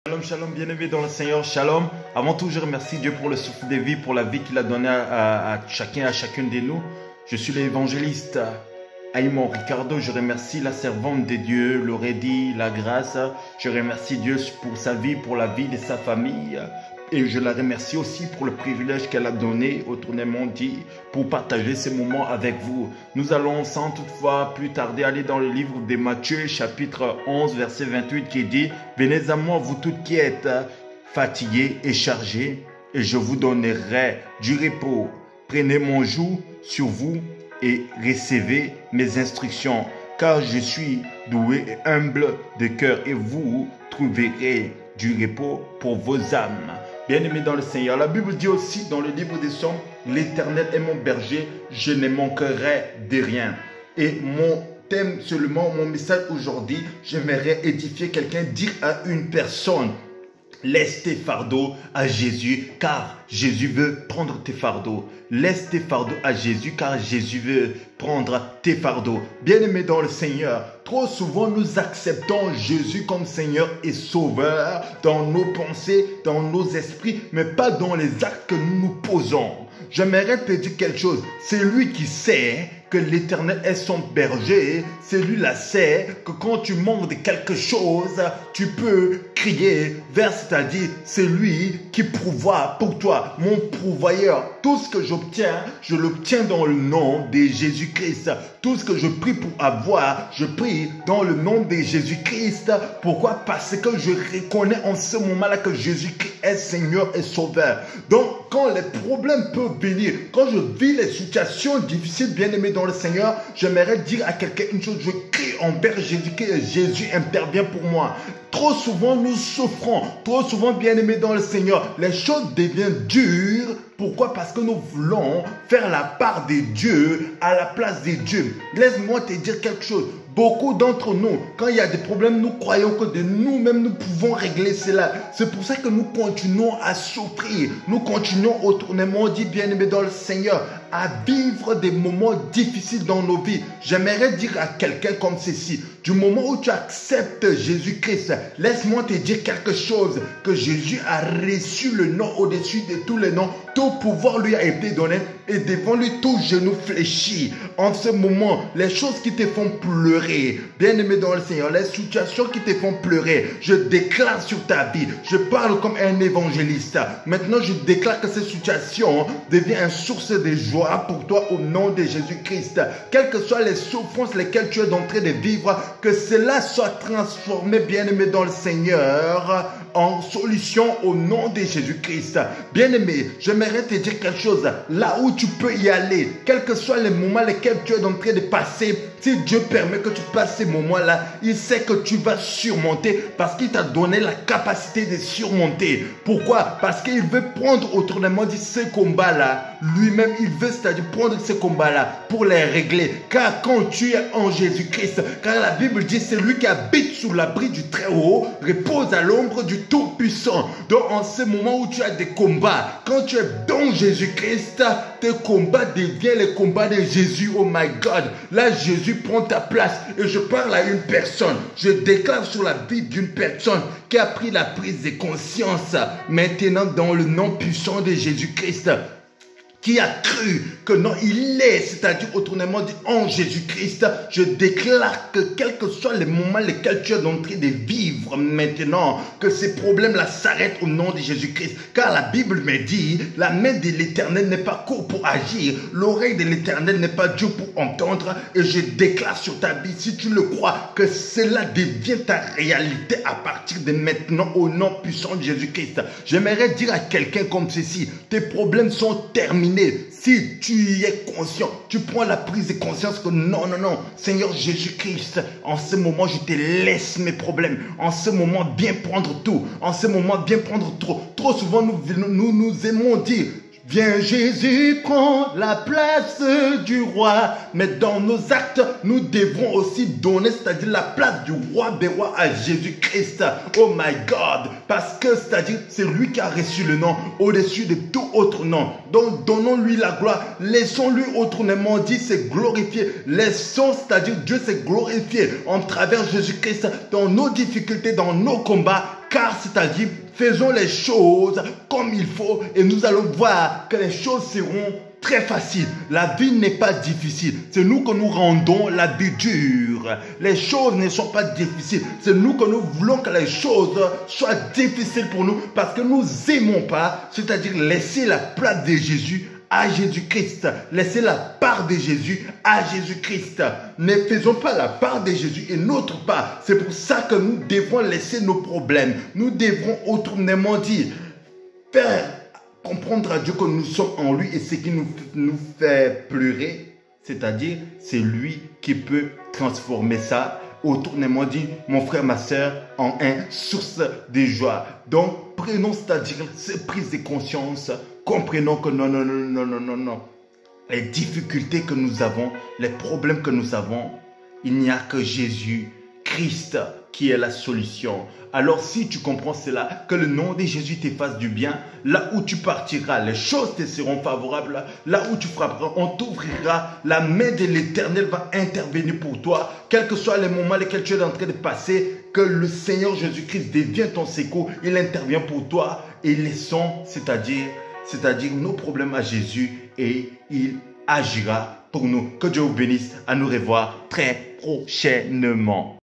Shalom, shalom, bien-aimés dans le Seigneur, shalom. Avant tout, je remercie Dieu pour le souffle de vie, pour la vie qu'il a donnée à chacun, à chacune de nous. Je suis l'évangéliste Aymon Ricardo. Je remercie la servante de Dieu, l'Aurédie, la grâce. Je remercie Dieu pour sa vie, pour la vie de sa famille. Et je la remercie aussi pour le privilège qu'elle a donné, autrement dit, pour partager ces moments avec vous. Nous allons sans toutefois plus tarder aller dans le livre de Matthieu, chapitre 11, verset 28, qui dit « Venez à moi, vous toutes qui êtes fatigués et chargés, et je vous donnerai du repos. Prenez mon joug sur vous et recevez mes instructions, car je suis doué et humble de cœur, et vous trouverez du repos pour vos âmes. » Bien-aimés dans le Seigneur, la Bible dit aussi dans le livre des Psaumes, « L'Éternel est mon berger, je ne manquerai de rien. » Et mon thème seulement, mon message aujourd'hui, j'aimerais édifier quelqu'un, dire à une personne, laisse tes fardeaux à Jésus, car Jésus veut prendre tes fardeaux. Laisse tes fardeaux à Jésus, car Jésus veut prendre tes fardeaux. Bien-aimés dans le Seigneur, trop souvent nous acceptons Jésus comme Seigneur et Sauveur dans nos pensées, dans nos esprits, mais pas dans les actes que nous nous posons. J'aimerais te dire quelque chose. C'est lui qui sait que l'Éternel est son berger. C'est lui qui sait que quand tu manques de quelque chose, tu peux crier vers, c'est-à-dire c'est lui qui pourvoit pour toi, mon pourvoyeur. Tout ce que j'obtiens, je l'obtiens dans le nom de Jésus-Christ. Tout ce que je prie pour avoir, je prie dans le nom de Jésus-Christ. Pourquoi? Parce que je reconnais en ce moment-là que Jésus-Christ est Seigneur et Sauveur. Donc, quand les problèmes peuvent venir, quand je vis les situations difficiles, bien-aimés dans le Seigneur, j'aimerais dire à quelqu'un une chose, je crie envers Jésus-Christ et Jésus intervient pour moi. Trop souvent, nous souffrons. Trop souvent, bien-aimés dans le Seigneur, les choses deviennent dures. Pourquoi? Parce que nous voulons faire la part de Dieu à la place de Dieu. Laisse-moi te dire quelque chose. Beaucoup d'entre nous, quand il y a des problèmes, nous croyons que de nous-mêmes, nous pouvons régler cela. C'est pour ça que nous continuons à souffrir. Nous continuons, autrement dit, bien-aimés dans le Seigneur, à vivre des moments difficiles dans nos vies. J'aimerais dire à quelqu'un comme ceci, du moment où tu acceptes Jésus-Christ, laisse-moi te dire quelque chose, que Jésus a reçu le nom au-dessus de tous les noms, tout pouvoir lui a été donné et devant lui tout genou fléchit. En ce moment, les choses qui te font pleurer, bien-aimé dans le Seigneur, les situations qui te font pleurer, je déclare sur ta vie, je parle comme un évangéliste. Maintenant, je déclare que cette situation devient une source de joie pour toi au nom de Jésus-Christ. Quelles que soient les souffrances lesquelles tu es en train de vivre, que cela soit transformé, bien-aimé dans le Seigneur, en solution au nom de Jésus-Christ. Bien-aimé, j'aimerais te dire quelque chose. Là où tu peux y aller, quels que soient les moments lesquels tu es en train de passer, si Dieu permet que tu passes ces moments-là, il sait que tu vas surmonter parce qu'il t'a donné la capacité de surmonter. Pourquoi? Parce qu'il veut prendre, autrement dit, ces combats-là. Lui-même, il veut, c'est-à-dire prendre ces combats-là pour les régler. Car quand tu es en Jésus-Christ, car la Bible dit, c'est lui qui habite sous l'abri du Très-Haut, repose à l'ombre du Tout-Puissant. Donc, en ce moment où tu as des combats, quand tu es dans Jésus-Christ, tes combats deviennent les combats de Jésus. Oh my God! Là, Jésus prend ta place et je parle à une personne. Je déclare sur la vie d'une personne qui a pris la prise de conscience maintenant dans le nom puissant de Jésus-Christ. Qui a cru que non, il est, c'est-à-dire autrement dit, en Jésus-Christ, je déclare que quels que soient les moments lesquels tu es en train de vivre maintenant, que ces problèmes-là s'arrêtent au nom de Jésus-Christ. Car la Bible me dit, la main de l'Éternel n'est pas courte pour agir, l'oreille de l'Éternel n'est pas dure pour entendre, et je déclare sur ta vie, si tu le crois, que cela devient ta réalité à partir de maintenant au nom puissant de Jésus-Christ. J'aimerais dire à quelqu'un comme ceci, tes problèmes sont terminés. Si tu y es conscient, tu prends la prise de conscience que non, non, non, Seigneur Jésus-Christ, en ce moment, je te laisse mes problèmes. En ce moment, bien prendre tout. En ce moment, bien prendre trop. Trop souvent, nous aimons dire, viens Jésus, prends la place du roi. Mais dans nos actes, nous devons aussi donner, c'est-à-dire la place du roi des rois à Jésus-Christ. Oh my God! Parce que, c'est-à-dire, c'est lui qui a reçu le nom au-dessus de tout autre nom. Donc, donnons-lui la gloire. Laissons-lui, autrement dit, se glorifier. Laissons, c'est-à-dire, Dieu se glorifier en travers Jésus-Christ dans nos difficultés, dans nos combats. car c'est-à-dire, faisons les choses comme il faut et nous allons voir que les choses seront très faciles. La vie n'est pas difficile. C'est nous que nous rendons la vie dure. Les choses ne sont pas difficiles. C'est nous que nous voulons que les choses soient difficiles pour nous parce que nous n'aimons pas, c'est-à-dire laisser la place de Jésus à Jésus-Christ. Laissez la part de Jésus à Jésus-Christ. Ne faisons pas la part de Jésus et notre part. C'est pour ça que nous devons laisser nos problèmes. Nous devrons autrement dire, faire comprendre à Dieu que nous sommes en lui et ce qui nous fait pleurer, c'est-à-dire, c'est lui qui peut transformer ça. Autrement dit, mon frère, ma soeur, en une source de joie. Donc, prenons, c'est-à-dire, cette prise de conscience. Comprenons que non. Les difficultés que nous avons, les problèmes que nous avons, il n'y a que Jésus, Christ, qui est la solution. Alors si tu comprends cela, que le nom de Jésus te fasse du bien, là où tu partiras, les choses te seront favorables, là où tu frapperas, on t'ouvrira, la main de l'Éternel va intervenir pour toi, quels que soient les moments lesquels tu es en train de passer, que le Seigneur Jésus-Christ devienne ton secours, il intervient pour toi et laissons, c'est-à-dire nos problèmes à Jésus et il agira pour nous. Que Dieu vous bénisse, à nous revoir très prochainement.